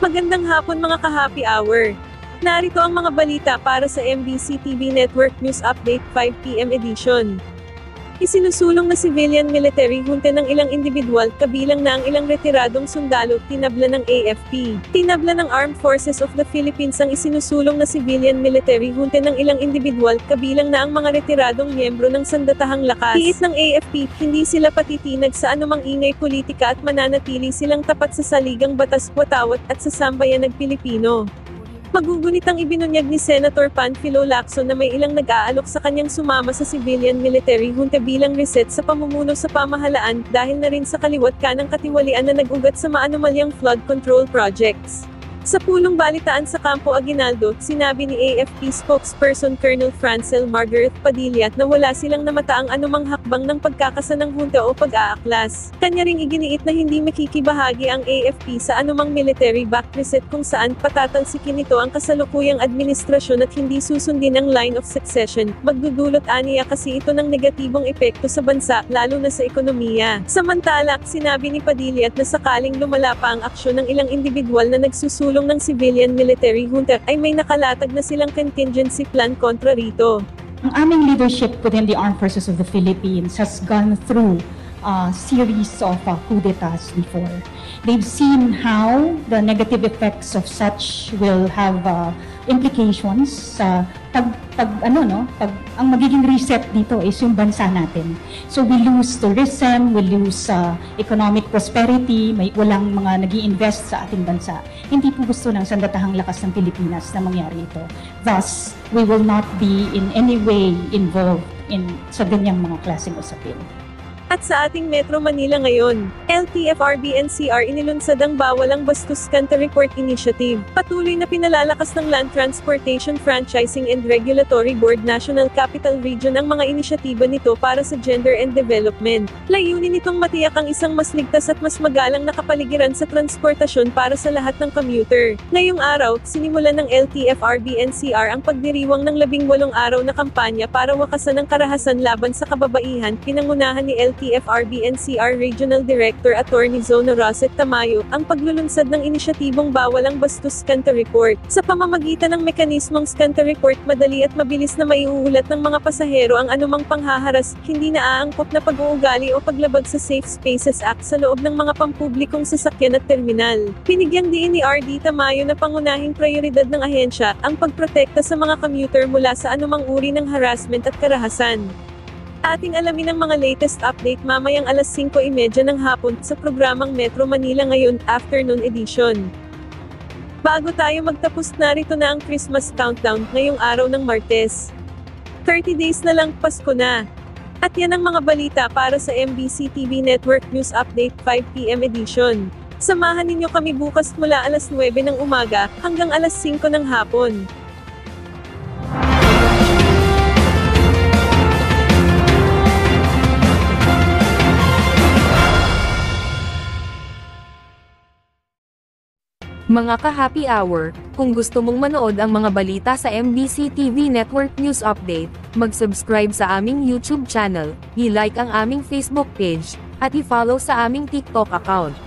Magandang hapon mga ka-happy hour. Narito ang mga balita para sa MBC TV Network News Update 5 PM edition. Isinusulong na civilian military junta ng ilang individual, kabilang na ang ilang retiradong sundalo, tinabla ng AFP. Tinabla ng Armed Forces of the Philippines ang isinusulong na civilian military junta ng ilang individual, kabilang na ang mga retiradong miyembro ng Sandatahang Lakas. Tiit ng AFP, hindi sila patitinag sa anumang ingay politika at mananatili silang tapat sa saligang batas, watawat at sa sambayanag Pilipino. Magugunit ang ibinunyag ni Senator Panfilo Lacson na may ilang nag-aalok sa kanyang sumama sa civilian military junta bilang reset sa pamumuno sa pamahalaan, dahil na rin sa kaliwat kanang katiwalian na nag-ugat sa maanumalyang flood control projects. Sa pulong balitaan sa Campo Aguinaldo, sinabi ni AFP spokesperson Colonel Francel Margaret Padilla na wala silang namataang anumang hakbang ng pagkakasa ng junta o pag-aaklas. Kanya ring iginiit na hindi makikibahagi ang AFP sa anumang military-backed reset kung saan patatalsikin nito ang kasalukuyang administrasyon at hindi susundin ang line of succession. Magdudulot aniya kasi ito ng negatibong epekto sa bansa, lalo na sa ekonomiya. Samantala, sinabi ni Padilla na sakaling lumala pa ang aksyon ng ilang individual na nagsusulong ng civilian military junta, ay may nakalatag na silang contingency plan kontra rito. Ang aming leadership within the Armed Forces of the Philippines has gone through a series of coup d'etats before. They've seen how the negative effects of such will have implications sa ang magiging reset dito is yung bansa natin. So we lose tourism, we lose economic prosperity, walang mga nag-i-invest sa ating bansa. Hindi po gusto ng Sandatahang Lakas ng Pilipinas na mangyari ito. Thus, we will not be in any way involved sa ganyang mga klaseng usapin. At sa ating Metro Manila ngayon, LTFRB-NCR inilunsad ang Bawalang Bastos Kanta Report Initiative. Patuloy na pinalalakas ng Land Transportation Franchising and Regulatory Board National Capital Region ang mga inisyatiba nito para sa gender and development. Layunin nitong matiyak ang isang mas ligtas at mas magalang na kapaligiran sa transportasyon para sa lahat ng commuter. Ngayong araw, sinimulan ng LTFRB-NCR ang pagdiriwang ng 18 araw na kampanya para wakasan ang karahasan laban sa kababaihan, pinangunahan ni LTFRB-NCR Regional Director Attorney Zona Rosette Tamayo, ang paglulunsad ng inisyatibong Bawalang Bastos Kanta Report. Sa pamamagitan ng mekanismong Kanta Report, madali at mabilis na maiuulat ng mga pasahero ang anumang panghaharas, hindi naaangkop na pag-uugali o paglabag sa Safe Spaces Act sa loob ng mga pampublikong sasakyan at terminal. Pinigyang diin ni RD Tamayo na pangunahing prioridad ng ahensya, ang pagprotekta sa mga commuter mula sa anumang uri ng harassment at karahasan. Ating alamin ang mga latest update mamayang alas 5:30 ng hapon sa programang Metro Manila Ngayon, Afternoon Edition. Bago tayo magtapos, narito na ang Christmas countdown ngayong araw ng Martes. 30 days na lang, Pasko na. At yan ang mga balita para sa MBC TV Network News Update 5 PM edition. Samahan ninyo kami bukas mula alas 9 ng umaga hanggang alas 5 ng hapon. Mga ka-happy hour, kung gusto mong manood ang mga balita sa MBC TV Network News Update, mag-subscribe sa aming YouTube channel, i-like ang aming Facebook page, at i-follow sa aming TikTok account.